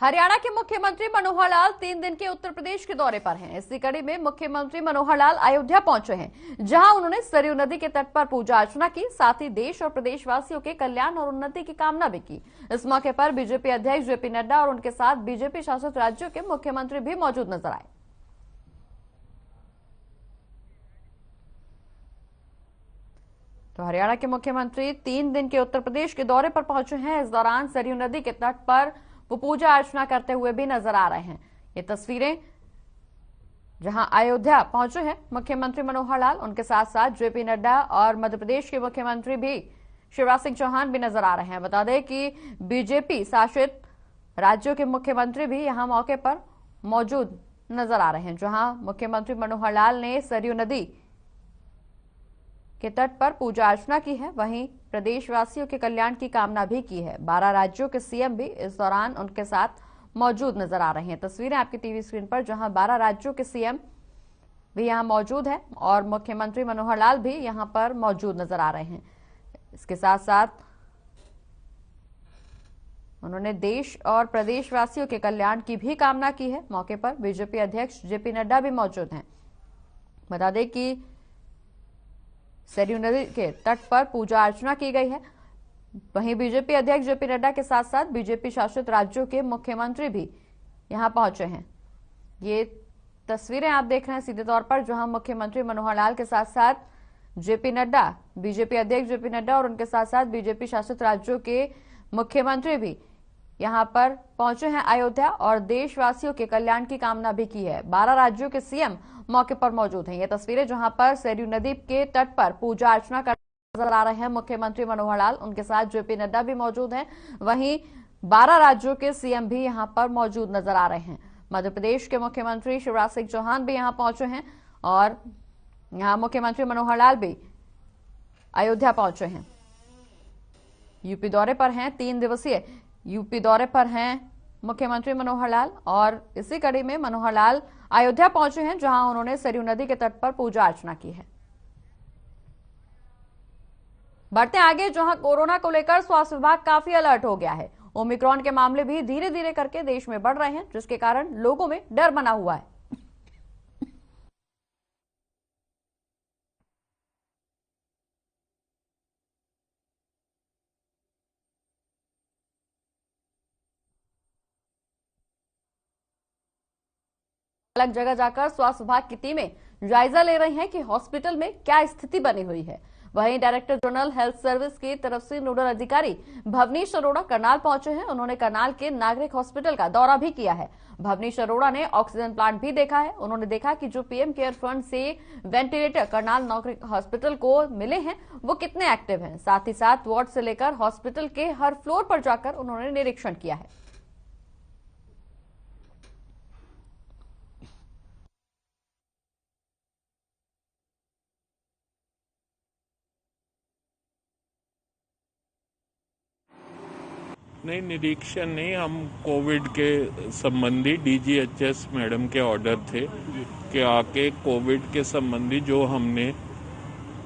हरियाणा के मुख्यमंत्री मनोहर लाल 3 दिन के उत्तर प्रदेश के दौरे पर हैं। इसी कड़ी में मुख्यमंत्री मनोहर लाल अयोध्या पहुंचे हैं, जहां उन्होंने सरयू नदी के तट पर पूजा अर्चना की। साथ ही देश और प्रदेशवासियों के कल्याण और उन्नति की कामना भी की। इस मौके पर बीजेपी अध्यक्ष जेपी नड्डा और उनके साथ बीजेपी शासित राज्यों के मुख्यमंत्री भी मौजूद नजर आए। तो हरियाणा के मुख्यमंत्री 3 दिन के उत्तर प्रदेश के दौरे पर पहुंचे हैं। इस दौरान सरयू नदी के तट पर वो पूजा अर्चना करते हुए भी नजर आ रहे हैं। ये तस्वीरें जहां अयोध्या पहुंचे हैं मुख्यमंत्री मनोहर लाल, उनके साथ साथ जेपी नड्डा और मध्य प्रदेश के मुख्यमंत्री भी शिवराज सिंह चौहान भी नजर आ रहे हैं। बता दें कि बीजेपी शासित राज्यों के मुख्यमंत्री भी यहां मौके पर मौजूद नजर आ रहे हैं, जहां मुख्यमंत्री मनोहर लाल ने सरयू नदी के तट पर पूजा अर्चना की है, वहीं प्रदेशवासियों के कल्याण की कामना भी की है। 12 राज्यों के सीएम भी इस दौरान उनके साथ मौजूद नजर आ रहे हैं। तस्वीरें आपकी टीवी स्क्रीन पर, जहां 12 राज्यों के सीएम भी यहां मौजूद है और मुख्यमंत्री मनोहर लाल भी यहां पर मौजूद नजर आ रहे हैं। इसके साथ साथ उन्होंने देश और प्रदेशवासियों के कल्याण की भी कामना की है। मौके पर बीजेपी अध्यक्ष जेपी नड्डा भी मौजूद हैं। बता दें कि सरयू नदी के तट पर पूजा अर्चना की गई है। वहीं बीजेपी अध्यक्ष जेपी नड्डा के साथ साथ बीजेपी शासित राज्यों के मुख्यमंत्री भी यहां पहुंचे हैं। ये तस्वीरें आप देख रहे हैं सीधे तौर पर, जहां मुख्यमंत्री मनोहर लाल के साथ साथ जेपी नड्डा, बीजेपी अध्यक्ष जेपी नड्डा और उनके साथ साथ बीजेपी शासित राज्यों के मुख्यमंत्री भी यहां पर पहुंचे हैं अयोध्या और देशवासियों के कल्याण की कामना भी की है। 12 राज्यों के सीएम मौके पर मौजूद हैं। ये तस्वीरें जहां पर सरयू नदी के तट पर पूजा अर्चना करते नजर आ रहे हैं मुख्यमंत्री मनोहर लाल, उनके साथ जेपी नड्डा भी मौजूद हैं। वहीं 12 राज्यों के सीएम भी यहां पर मौजूद नजर आ रहे हैं। मध्य प्रदेश के मुख्यमंत्री शिवराज सिंह चौहान भी यहां पहुंचे हैं और यहां मुख्यमंत्री मनोहर लाल भी अयोध्या पहुंचे हैं। यूपी दौरे पर हैं, 3 दिवसीय यूपी दौरे पर हैं मुख्यमंत्री मनोहर लाल और इसी कड़ी में मनोहर लाल अयोध्या पहुंचे हैं, जहां उन्होंने सरयू नदी के तट पर पूजा अर्चना की है। बढ़ते आगे, जहां कोरोना को लेकर स्वास्थ्य विभाग काफी अलर्ट हो गया है। ओमिक्रॉन के मामले भी धीरे धीरे करके देश में बढ़ रहे हैं, जिसके कारण लोगों में डर बना हुआ है। अलग जगह जाकर स्वास्थ्य विभाग की टीमें जायजा ले रही हैं कि हॉस्पिटल में क्या स्थिति बनी हुई है। वहीं डायरेक्टर जनरल हेल्थ सर्विस की तरफ से नोडल अधिकारी भवनीश अरोड़ा करनाल पहुंचे हैं। उन्होंने करनाल के नागरिक हॉस्पिटल का दौरा भी किया है। भवनीश अरोड़ा ने ऑक्सीजन प्लांट भी देखा है। उन्होंने देखा कि जो पीएम केयर फंड से वेंटिलेटर करनाल नागरिक हॉस्पिटल को मिले हैं वो कितने एक्टिव हैं। साथ ही साथ वार्ड से लेकर हॉस्पिटल के हर फ्लोर पर जाकर उन्होंने निरीक्षण किया है। नहीं, निरीक्षण नहीं, हम कोविड के संबंधी डीजीएचएस मैडम के ऑर्डर थे कि आके कोविड के संबंधी जो हमने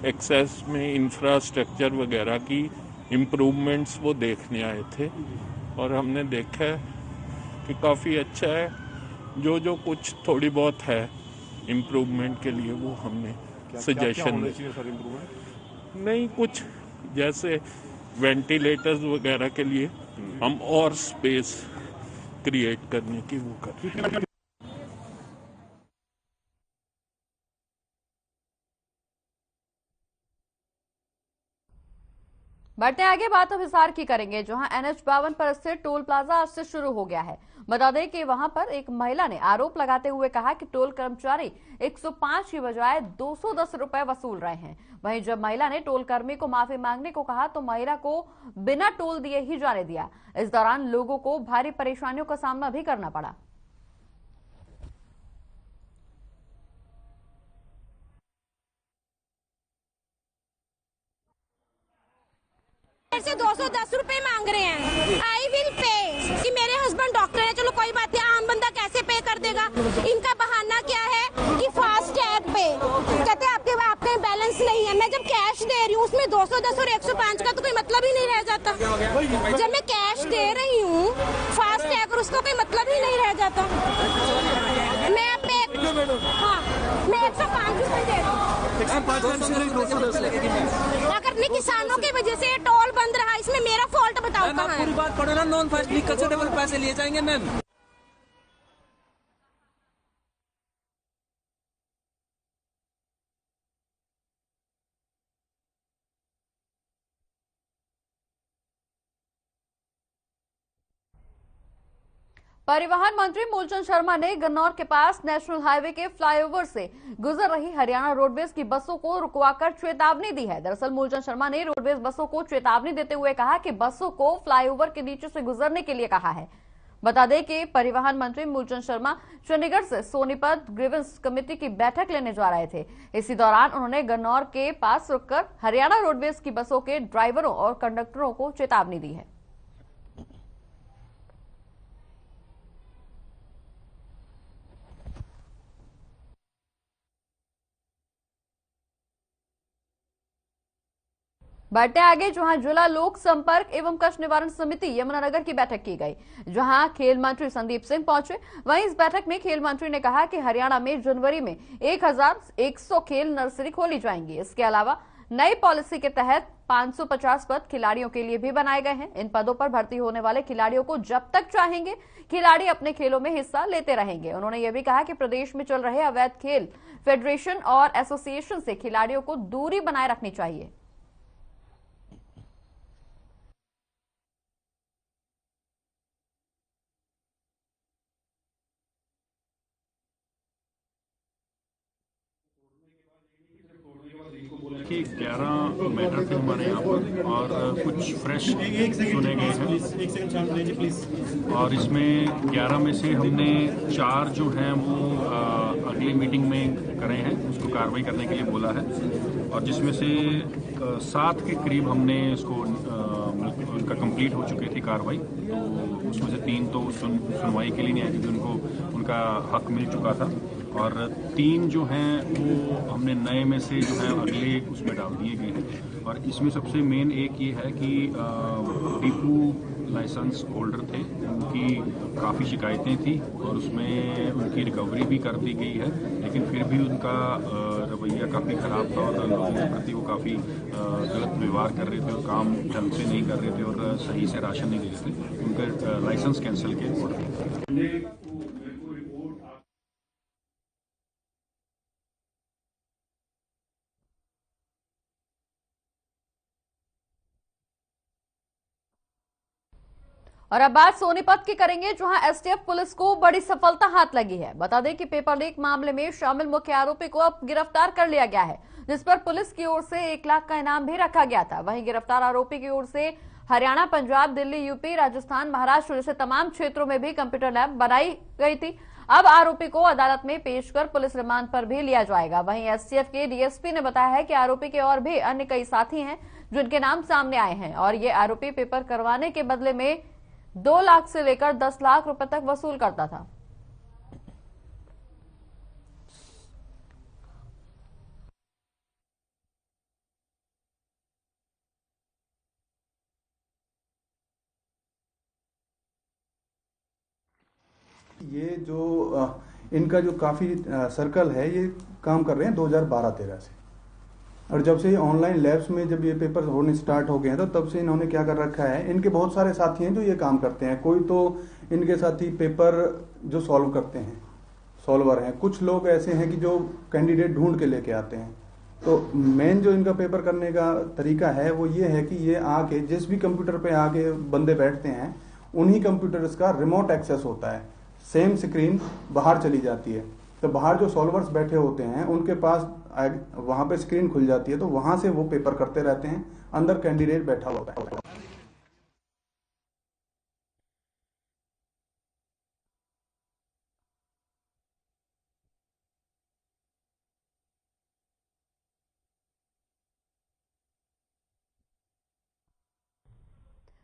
एक्सेस में इंफ्रास्ट्रक्चर वगैरह की इम्प्रूवमेंट्स वो देखने आए थे और हमने देखा है कि काफ़ी अच्छा है। जो कुछ थोड़ी बहुत है इम्प्रूवमेंट के लिए वो हमने सजेशन नहीं, कुछ जैसे वेंटिलेटर्स वगैरह के लिए हम और स्पेस क्रिएट करने की वो कर। बढ़ते आगे, बात अब हिसार की करेंगे, जहां NH-52 पर स्थित टोल प्लाजा आज से शुरू हो गया है। बता दें कि वहां पर एक महिला ने आरोप लगाते हुए कहा कि टोल कर्मचारी 105 की बजाय 210 रुपए वसूल रहे हैं। वहीं जब महिला ने टोल कर्मी को माफी मांगने को कहा तो महिला को बिना टोल दिए ही जाने दिया। इस दौरान लोगों को भारी परेशानियों का सामना भी करना पड़ा। से 210 रुपए मांग रहे हैं। आई विल पे कि मेरे हस्बैंड डॉक्टर है, चलो कोई बात नहीं, आम बंदा कैसे पे कर देगा। इनका बहाना क्या है कि फास्ट टैग पे कहते हैं आपके बैलेंस नहीं है। मैं जब कैश दे रही हूँ उसमें 210 और 105 का तो कोई मतलब ही नहीं रह जाता। जब मैं कैश दे रही हूँ फास्ट टैग और उसका कोई मतलब तो मैं पे हाँ मैं 105 रुपए दे दूँ। अगर नहीं किसानों की वजह से टोल बंद रहा, इसमें मेरा फॉल्ट बताओ कहाँ है? पूरी बात पढ़ो ना, नॉन फास्ट व्हीकल से डबल पैसे लिए जाएंगे मैम। परिवहन मंत्री मूलचंद शर्मा ने गन्नौर के पास नेशनल हाईवे के फ्लाईओवर से गुजर रही हरियाणा रोडवेज की बसों को रुकवाकर चेतावनी दी है। दरअसल मूलचंद शर्मा ने रोडवेज बसों को चेतावनी देते हुए कहा कि बसों को फ्लाईओवर के नीचे से गुजरने के लिए कहा है। बता दें कि परिवहन मंत्री मूलचंद शर्मा चंडीगढ़ से सोनीपत ग्रीवेंस कमेटी की बैठक लेने जा रहे थे। इसी दौरान उन्होंने गन्नौर के पास रुककर हरियाणा रोडवेज की बसों के ड्राइवरों और कंडक्टरों को चेतावनी दी है। बढ़ते आगे, जहां जिला लोक संपर्क एवं कष्ट निवारण समिति यमुनानगर की बैठक की गई, जहां खेल मंत्री संदीप सिंह पहुंचे। वहीं इस बैठक में खेल मंत्री ने कहा कि हरियाणा में जनवरी में 1100 खेल नर्सरी खोली जाएंगी। इसके अलावा नई पॉलिसी के तहत 550 पद खिलाड़ियों के लिए भी बनाए गए हैं। इन पदों पर भर्ती होने वाले खिलाड़ियों को जब तक चाहेंगे खिलाड़ी अपने खेलों में हिस्सा लेते रहेंगे। उन्होंने यह भी कहा कि प्रदेश में चल रहे अवैध खेल फेडरेशन और एसोसिएशन से खिलाड़ियों को दूरी बनाए रखनी चाहिए। कि 11 मैटर थे हमारे यहाँ पर और कुछ फ्रेश सुने गए हैं और इसमें 11 में से हमने 4 जो हैं वो अगली मीटिंग में करे हैं, उसको कार्रवाई करने के लिए बोला है और जिसमें से 7 के करीब हमने इसको उनका कंप्लीट हो चुकी थी कार्रवाई। तो उसमें से 3 तो सुनवाई के लिए नहीं आई क्योंकि उनको उनका हक मिल चुका था और 3 जो हैं वो हमने नए में से जो है अगले उसमें डाल दिए गए हैं। और इसमें सबसे मेन एक ये है कि डिपो लाइसेंस होल्डर थे, उनकी काफ़ी शिकायतें थी और उसमें उनकी रिकवरी भी कर दी गई है, लेकिन फिर भी उनका रवैया काफ़ी ख़राब था और लोगों के प्रति वो काफ़ी गलत व्यवहार कर रहे थे और काम ढंग से नहीं कर रहे थे और सही से राशन नहीं दे रहे थे। उनका लाइसेंस कैंसिल किया ऑर्डर। और अब बात सोनीपत की करेंगे, जहां एसटीएफ पुलिस को बड़ी सफलता हाथ लगी है। बता दें कि पेपर लीक मामले में शामिल मुख्य आरोपी को अब गिरफ्तार कर लिया गया है, जिस पर पुलिस की ओर से 1 लाख का इनाम भी रखा गया था। वहीं गिरफ्तार आरोपी की ओर से हरियाणा, पंजाब, दिल्ली, यूपी, राजस्थान, महाराष्ट्र जैसे तमाम क्षेत्रों में भी कंप्यूटर लैब बनाई गई थी। अब आरोपी को अदालत में पेश कर पुलिस रिमांड पर भी लिया जाएगा। वहीं एसटीएफ के डीएसपी ने बताया है कि आरोपी के और भी अन्य कई साथी हैं जिनके नाम सामने आए हैं और ये आरोपी पेपर करवाने के बदले में 2 लाख से लेकर 10 लाख रुपए तक वसूल करता था। ये जो इनका जो काफी सर्कल है, ये काम कर रहे हैं 2012-13 से, और जब से ये ऑनलाइन लैब्स में जब ये पेपर होने स्टार्ट हो गए हैं तो तब से इन्होंने क्या कर रखा है, इनके बहुत सारे साथी हैं जो ये काम करते हैं। कोई तो इनके साथी पेपर जो सॉल्व करते हैं, सॉल्वर हैं, कुछ लोग ऐसे हैं कि जो कैंडिडेट ढूंढ के लेके आते हैं। तो मेन जो इनका पेपर करने का तरीका है वो ये है कि ये आके जिस भी कंप्यूटर पे आके बंदे बैठते हैं उन्हीं कंप्यूटर्स का रिमोट एक्सेस होता है, सेम स्क्रीन बाहर चली जाती है। तो बाहर जो सॉल्वर्स बैठे होते हैं उनके पास वहां पे स्क्रीन खुल जाती है, तो वहां से वो पेपर करते रहते हैं, अंदर कैंडिडेट बैठा होता है।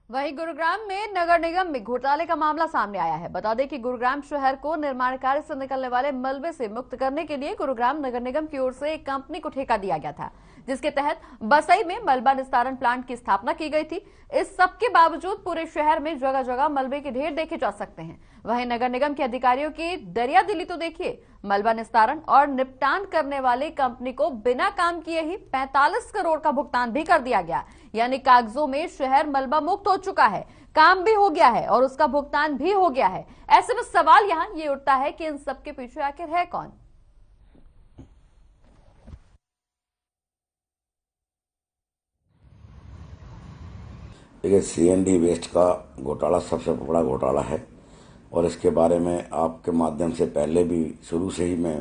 वहीं गुरुग्राम में नगर निगम में घोटाले का मामला सामने आया है। बता दें कि गुरुग्राम शहर को निर्माण कार्य से निकलने वाले मलबे से मुक्त करने के लिए गुरुग्राम नगर निगम की ओर से एक कंपनी को ठेका दिया गया था, जिसके तहत बसई में मलबा निस्तारण प्लांट की स्थापना की गई थी। इस सब के बावजूद पूरे शहर में जगह जगह मलबे के ढेर देखे जा सकते हैं। वहीं नगर निगम के अधिकारियों की दरियादिली तो देखिए, मलबा निस्तारण और निपटान करने वाली कंपनी को बिना काम किए ही 45 करोड़ का भुगतान भी कर दिया गया। यानी कागजों में शहर मलबा मुक्त हो चुका है, काम भी हो गया है और उसका भुगतान भी हो गया है। ऐसे में सवाल यहाँ ये उठता है कि इन सब के पीछे आखिर है कौन? देखिए, सीएनडी वेस्ट का घोटाला सबसे बड़ा घोटाला है और इसके बारे में आपके माध्यम से पहले भी शुरू से ही मैं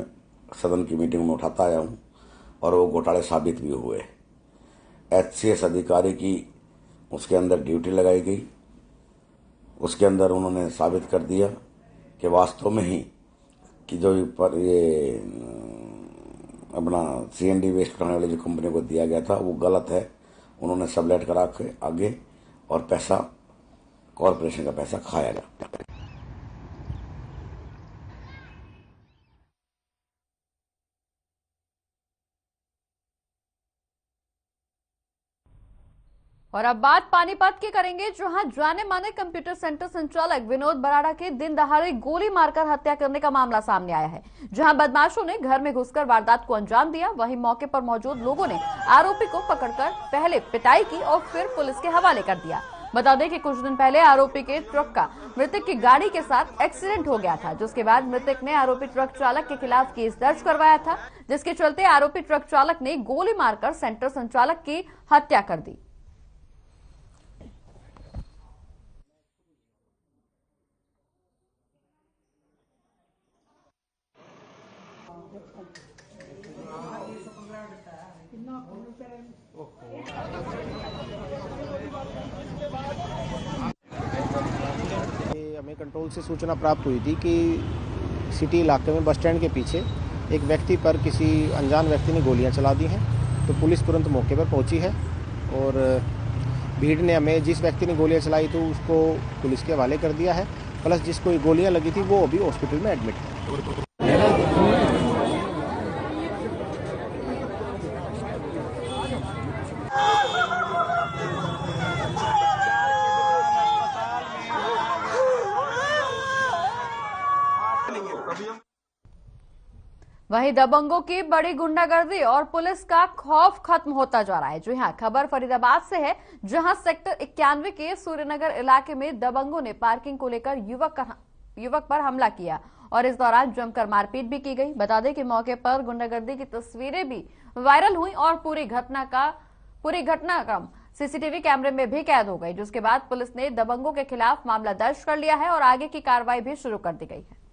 सदन की मीटिंग में उठाता आया हूं और वो घोटाले साबित भी हुए। एचसीएस अधिकारी की उसके अंदर ड्यूटी लगाई गई, उसके अंदर उन्होंने साबित कर दिया कि वास्तव में ही कि जो पर ये अपना सीएनडी वेस्ट उठाने वाली जो कंपनी को दिया गया था वो गलत है। उन्होंने सबलेट करा के आगे और पैसा, कॉरपोरेशन का पैसा खाया गया। और अब बात पानीपत की करेंगे, जहां जाने माने कंप्यूटर सेंटर संचालक विनोद बराड़ा के दिन दहाड़े गोली मारकर हत्या करने का मामला सामने आया है। जहां बदमाशों ने घर में घुसकर वारदात को अंजाम दिया, वहीं मौके पर मौजूद लोगों ने आरोपी को पकड़कर पहले पिटाई की और फिर पुलिस के हवाले कर दिया। बता दें कि कुछ दिन पहले आरोपी के ट्रक का मृतक की गाड़ी के साथ एक्सीडेंट हो गया था, जिसके बाद मृतक ने आरोपी ट्रक चालक के खिलाफ केस दर्ज करवाया था, जिसके चलते आरोपी ट्रक चालक ने गोली मारकर सेंटर संचालक की हत्या कर दी। हमें कंट्रोल से सूचना प्राप्त हुई थी कि सिटी इलाके में बस स्टैंड के पीछे एक व्यक्ति पर किसी अनजान व्यक्ति ने गोलियां चला दी हैं। तो पुलिस तुरंत मौके पर पहुंची है और भीड़ ने हमें जिस व्यक्ति ने गोलियां चलाई तो उसको पुलिस के हवाले कर दिया है, प्लस जिसको गोलियां लगी थी वो अभी हॉस्पिटल में एडमिट है। वहीं दबंगों की बड़ी गुंडागर्दी और पुलिस का खौफ खत्म होता जा रहा है। जो यहाँ खबर फरीदाबाद से है, जहां सेक्टर 91 के सूर्यनगर इलाके में दबंगों ने पार्किंग को लेकर युवक पर हमला किया और इस दौरान जमकर मारपीट भी की गई। बता दें कि मौके पर गुंडागर्दी की तस्वीरें भी वायरल हुई और पूरी घटनाक्रम सीसीटीवी कैमरे में भी कैद हो गई, जिसके बाद पुलिस ने दबंगों के खिलाफ मामला दर्ज कर लिया है और आगे की कार्रवाई भी शुरू कर दी गई है।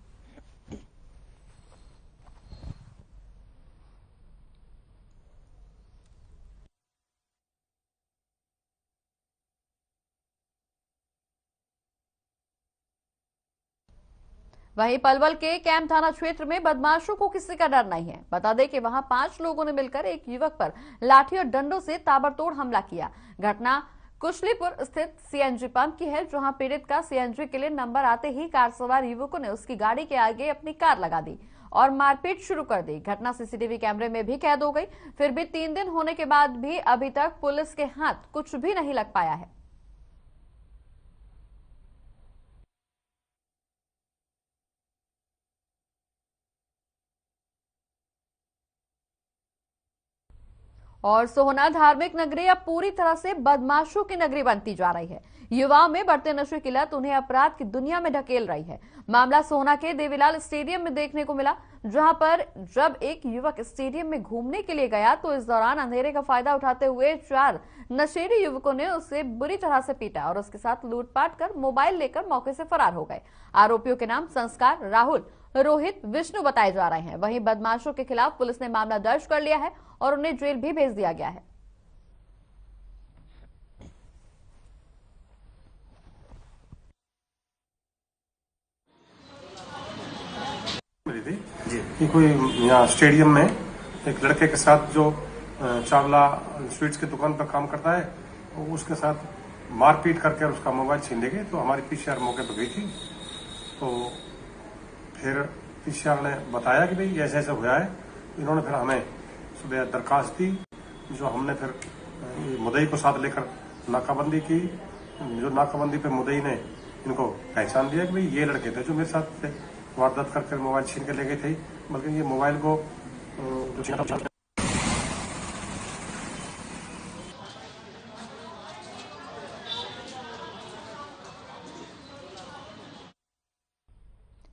वहीं पलवल के कैंप थाना क्षेत्र में बदमाशों को किसी का डर नहीं है। बता दें कि वहां 5 लोगों ने मिलकर एक युवक पर लाठी और डंडों से ताबड़तोड़ हमला किया। घटना कुशलीपुर स्थित सीएनजी पंप की है, जहां पीड़ित का सीएनजी के लिए नंबर आते ही कार सवार युवकों ने उसकी गाड़ी के आगे अपनी कार लगा दी और मारपीट शुरू कर दी। घटना सीसीटीवी कैमरे में भी कैद हो गई। फिर भी 3 दिन होने के बाद भी अभी तक पुलिस के हाथ कुछ भी नहीं लग पाया है। और सोहना धार्मिक नगरी अब पूरी तरह से बदमाशों की नगरी बनती जा रही है। युवाओं में बढ़ते नशे की लत उन्हें अपराध की दुनिया में ढकेल रही है। मामला सोहना के देवीलाल स्टेडियम में देखने को मिला, जहां पर जब एक युवक स्टेडियम में घूमने के लिए गया तो इस दौरान अंधेरे का फायदा उठाते हुए 4 नशेड़ी युवकों ने उसे बुरी तरह से पीटा और उसके साथ लूटपाट कर मोबाइल लेकर मौके से फरार हो गए। आरोपियों के नाम संस्कार, राहुल, रोहित, विष्णु बताए जा रहे हैं। वहीं बदमाशों के खिलाफ पुलिस ने मामला दर्ज कर लिया है और उन्हें जेल भी भेज दिया गया है। कि कोई यहाँ स्टेडियम में एक लड़के के साथ जो चावला स्वीट्स की दुकान पर काम करता है, उसके साथ मारपीट करके उसका मोबाइल छीन ले गए। तो हमारी पीसीआर मौके पर गई थी, तो फिर पीसीआर ने बताया कि भाई ऐसे ऐसे हुआ है। इन्होंने फिर हमें सुबह दरखास्त दी जो हमने फिर मुद्दई को साथ लेकर नाकाबंदी की। जो नाकाबंदी पे मुद्दई ने इनको पहचान लिया कि भाई ये लड़के थे जो मेरे साथ थे, वारदात करके मोबाइल छीन के ले गए थे। बल्कि ये मोबाइल को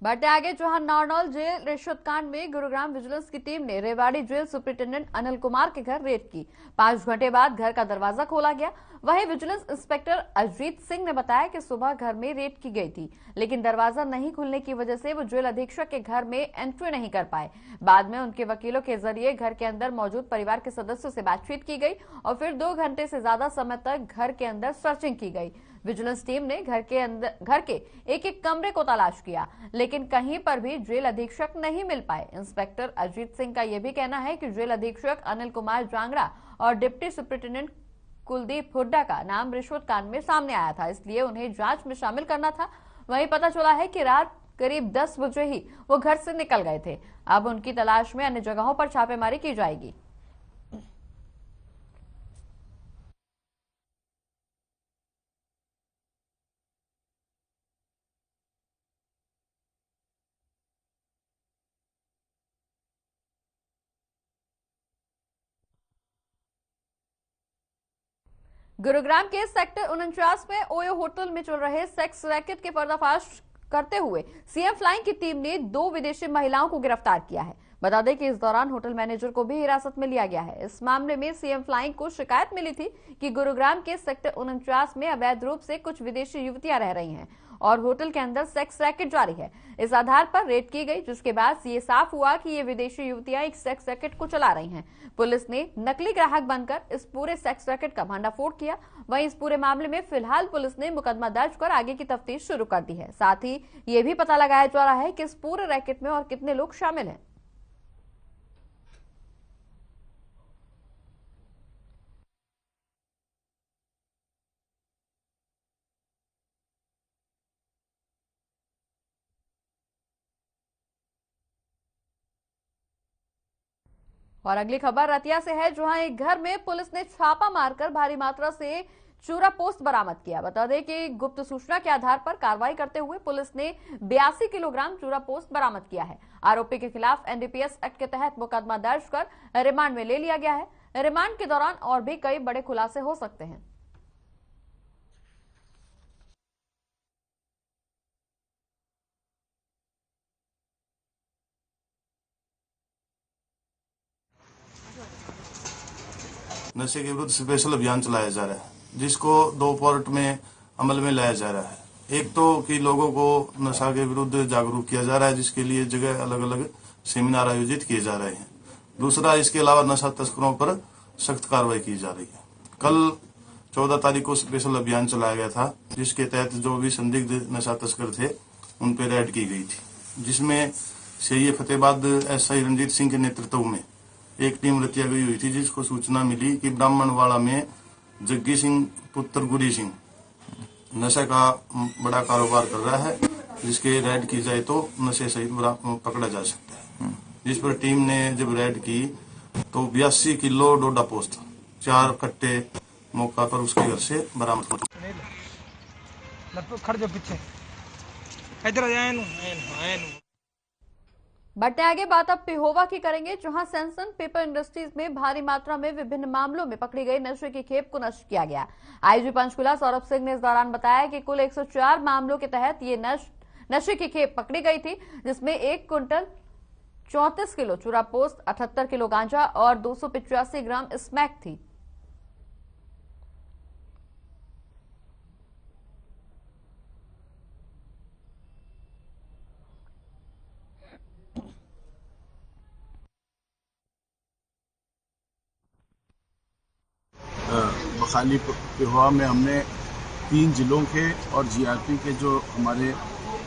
बढ़ते आगे, जहां नौरनौल जेल रिश्वत कांड में गुरुग्राम विजिलेंस की टीम ने रेवाड़ी जेल सुपरिटेंडेंट अनिल कुमार के घर रेड की। 5 घंटे बाद घर का दरवाजा खोला गया। वहीं विजिलेंस इंस्पेक्टर अजीत सिंह ने बताया कि सुबह घर में रेड की गई थी, लेकिन दरवाजा नहीं खुलने की वजह से वो जेल अधीक्षक के घर में एंट्री नहीं कर पाए। बाद में उनके वकीलों के जरिए घर के अंदर मौजूद परिवार के सदस्यों से बातचीत की गई और फिर 2 घंटे से ज्यादा समय तक घर के अंदर सर्चिंग की गई। विजिलेंस टीम ने घर के एक कमरे को तलाश किया, लेकिन कहीं पर भी जेल अधीक्षक नहीं मिल पाए। इंस्पेक्टर अजीत सिंह का यह भी कहना है कि जेल अधीक्षक अनिल कुमार जांगड़ा और डिप्टी सुपरिटेंडेंट कुलदीप हुड्डा का नाम रिश्वत कांड में सामने आया था, इसलिए उन्हें जांच में शामिल करना था। वहीं पता चला है कि रात करीब 10 बजे ही वो घर से निकल गए थे। अब उनकी तलाश में अन्य जगहों पर छापेमारी की जाएगी। गुरुग्राम के सेक्टर 49 में ओयो होटल में चल रहे सेक्स रैकेट के पर्दाफाश करते हुए सीएम फ्लाइंग की टीम ने 2 विदेशी महिलाओं को गिरफ्तार किया है। बता दें कि इस दौरान होटल मैनेजर को भी हिरासत में लिया गया है। इस मामले में सीएम फ्लाइंग को शिकायत मिली थी कि गुरुग्राम के सेक्टर 49 में अवैध रूप से कुछ विदेशी युवतियां रह रही हैं और होटल के अंदर सेक्स रैकेट जारी है। इस आधार पर रेड की गई, जिसके बाद ये साफ हुआ कि ये विदेशी युवतियां एक सेक्स रैकेट को चला रही हैं। पुलिस ने नकली ग्राहक बनकर इस पूरे सेक्स रैकेट का भंडाफोड़ किया। वहीं इस पूरे मामले में फिलहाल पुलिस ने मुकदमा दर्ज कर आगे की तफ्तीश शुरू कर दी है। साथ ही ये भी पता लगाया जा रहा है कि इस पूरे रैकेट में और कितने लोग शामिल हैं। और अगली खबर रतिया से है, जहां एक घर में पुलिस ने छापा मारकर भारी मात्रा से चूरा पोस्ट बरामद किया। बता दें कि गुप्त सूचना के आधार पर कार्रवाई करते हुए पुलिस ने 82 किलोग्राम चूरा पोस्ट बरामद किया है। आरोपी के खिलाफ एनडीपीएस एक्ट के तहत मुकदमा दर्ज कर रिमांड में ले लिया गया है। रिमांड के दौरान और भी कई बड़े खुलासे हो सकते हैं। नशे के विरुद्ध स्पेशल अभियान चलाया जा रहा है, जिसको 2 पार्ट में अमल में लाया जा रहा है। एक तो कि लोगों को नशा के विरुद्ध जागरूक किया जा रहा है, जिसके लिए जगह अलग अलग सेमिनार आयोजित किए जा रहे हैं। दूसरा, इसके अलावा नशा तस्करों पर सख्त कार्रवाई की जा रही है। कल 14 तारीख को स्पेशल अभियान चलाया गया था, जिसके तहत जो भी संदिग्ध नशा तस्कर थे उन पर रेड की गई थी, जिसमें सीआईए फतेहाबाद एसआई रणजीत सिंह के नेतृत्व में एक टीम रतिया गई हुई थी, जिसको सूचना मिली कि ब्राह्मणवाड़ा में जग्गी सिंह पुत्र गुरी सिंह नशे का बड़ा कारोबार कर रहा है, जिसके रेड की जाए तो नशे सहित पकड़ा जा सकता है। जिस पर टीम ने जब रेड की तो 82 किलो डोडा पोस्ट 4 कट्टे मौका पर उसके घर से बरामद हो चुके। बढ़ते आगे बात अब पिहोवा की करेंगे, जहां सैमसंग पेपर इंडस्ट्रीज में भारी मात्रा में विभिन्न मामलों में पकड़ी गई नशे की खेप को नष्ट किया गया। आईजी पंचकुला सौरभ सिंह ने इस दौरान बताया कि कुल 104 मामलों के तहत ये नशे की खेप पकड़ी गई थी, जिसमें 1 क्विंटल 34 किलो चूरा पोस्ट, 78 किलो गांजा और 285 ग्राम स्मैक थी। बखाली पिहोवा में हमने 3 जिलों के और जीआरपी के जो हमारे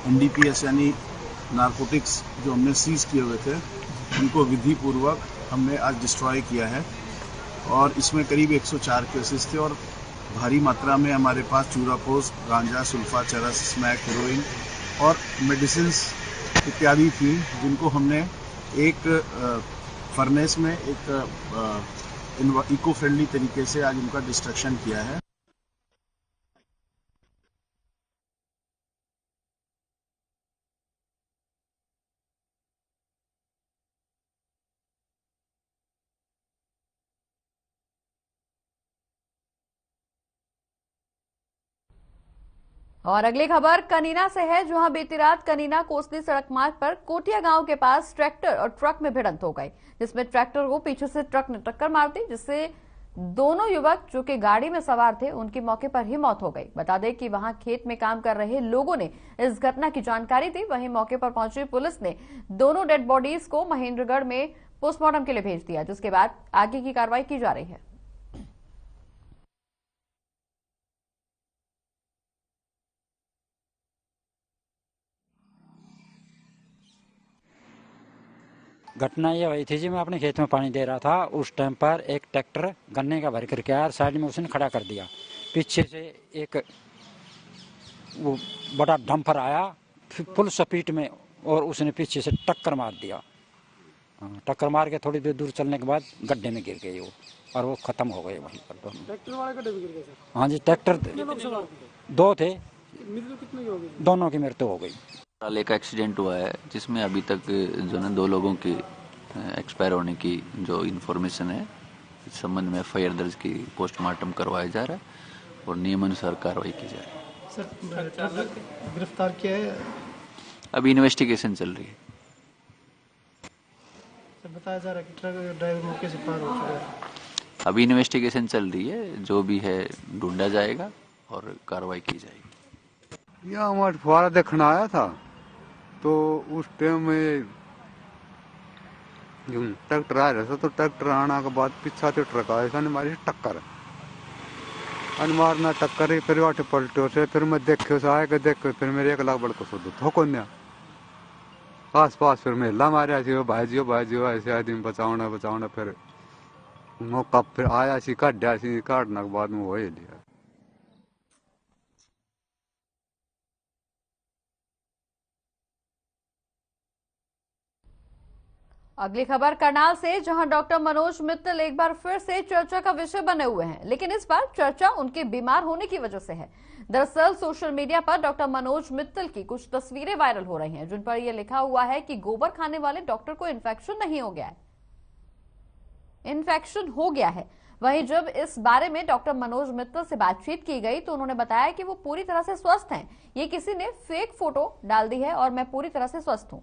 एनडीपीएस यानी नारकोटिक्स जो हमने सीज किए हुए थे, उनको विधि पूर्वक हमने आज डिस्ट्रॉय किया है। और इसमें करीब 104 केसेस थे और भारी मात्रा में हमारे पास चूरा पोस्ट, गांजा, सुल्फा, चरस, स्मैक, हेरोइन और मेडिसिन इत्यादि थी, जिनको हमने एक फर्नेस में एक इको फ्रेंडली तरीके से आज उनका डिस्ट्रक्शन किया है। और अगली खबर कनीना से है, जहां बीती रात कनीना कोसली सड़क मार्ग पर कोटिया गांव के पास ट्रैक्टर और ट्रक में भिड़ंत हो गई, जिसमें ट्रैक्टर को पीछे से ट्रक ने टक्कर मार दी, जिससे दोनों युवक जो कि गाड़ी में सवार थे उनकी मौके पर ही मौत हो गई। बता दें कि वहां खेत में काम कर रहे लोगों ने इस घटना की जानकारी दी। वहीं मौके पर पहुंची पुलिस ने दोनों डेड बॉडीज को महेंद्रगढ़ में पोस्टमार्टम के लिए भेज दिया, जिसके बाद आगे की कार्रवाई की जा रही है। घटना ये हुई थी जी, मैं अपने खेत में पानी दे रहा था। उस टाइम पर एक ट्रैक्टर गन्ने का भर करके आया, साइड में उसने खड़ा कर दिया। पीछे से एक वो बड़ा डंपर आया फुल स्पीड में और उसने पीछे से टक्कर मार दिया। टक्कर मार के थोड़ी देर दूर चलने के बाद गड्ढे में गिर गए वो, और वो खत्म हो गए वहीं पर। ट्रैक्टर वाले गड्ढे में गिर गए सर? हाँ जी, ट्रैक्टर दो थे, मृत्यु कितने की हो गई? दोनों की मृत्यु हो गई। एक एक्सीडेंट हुआ है जिसमें अभी तक जो है 2 लोगों की एक्सपायर होने की जो इन्फॉर्मेशन है, इस संबंध में एफआईआर दर्ज की, पोस्टमार्टम करवाया जा रहा है और नियमानुसार कार्रवाई की जा रही है। सर गिरफ्तार किया है? अभी इन्वेस्टिगेशन चल रही है। सर बताया जा रहा है कि ट्रक ड्राइवर मौके से फरार हो चुका है। अभी इन्वेस्टिगेशन चल रही है, जो भी है ढूंढा जाएगा और कार्रवाई की जाएगी। यह हमारे फुहारा देखना आया था, तो उस टाइम में ट्रैक्टर आ रहा था, तो ट्रैक्टर आने के बाद पीछा से ट्रक आया था, हमारी टक्कर मारना टक्कर ही, फिर वाटे पलटो से फिर मैं देखे से आए देखे, फिर मेरे 1 लाख बड़को सो दो को पास फिर मेला मारे भाईजियो ऐसे आदमी बचाना फिर मौका फिर आया सी काटा सी, काटने के बाद में वो ही लिया। अगली खबर करनाल से, जहां डॉक्टर मनोज मित्तल एक बार फिर से चर्चा का विषय बने हुए हैं, लेकिन इस बार चर्चा उनके बीमार होने की वजह से है। दरअसल सोशल मीडिया पर डॉक्टर मनोज मित्तल की कुछ तस्वीरें वायरल हो रही हैं, जिन पर यह लिखा हुआ है कि गोबर खाने वाले डॉक्टर को इन्फेक्शन नहीं हो गया है, इन्फेक्शन हो गया है। वहीं जब इस बारे में डॉक्टर मनोज मित्तल से बातचीत की गई तो उन्होंने बताया कि वो पूरी तरह से स्वस्थ हैं। ये किसी ने फेक फोटो डाल दी है और मैं पूरी तरह से स्वस्थ हूं।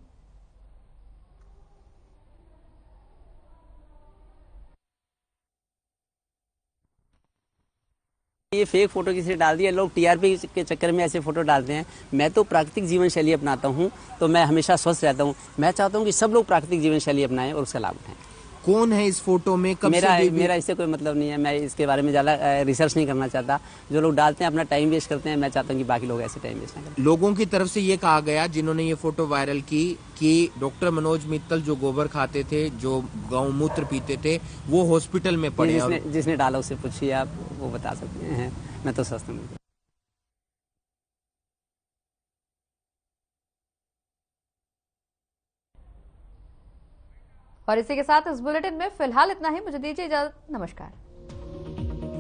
ये फेक फोटो किसी ने डाल दिया, लोग टीआरपी के चक्कर में ऐसे फोटो डालते हैं। मैं तो प्राकृतिक जीवन शैली अपनाता हूं, तो मैं हमेशा स्वस्थ रहता हूं। मैं चाहता हूं कि सब लोग प्राकृतिक जीवन शैली अपनाएं और उसका लाभ उठाएं। कौन है इस फोटो में? कब मेरा इससे कोई मतलब नहीं है, मैं इसके बारे में ज़्यादा रिसर्च नहीं करना चाहता। जो लोग डालते हैं अपना टाइम वेस्ट करते हैं, मैं चाहता हूं कि बाकी लोग ऐसे टाइम वेस्ट ना करें। लोगों की तरफ से ये कहा गया, जिन्होंने ये फोटो वायरल की, कि डॉक्टर मनोज मित्तल जो गोबर खाते थे, जो गौमूत्र पीते थे, वो हॉस्पिटल में पड़े। जिसने डाला उससे पूछिए, आप वो बता सकते हैं। मैं तो स्वस्थ हूँ। और इसी के साथ इस बुलेटिन में फिलहाल इतना ही। मुझे दीजिए इजाजत। नमस्कार।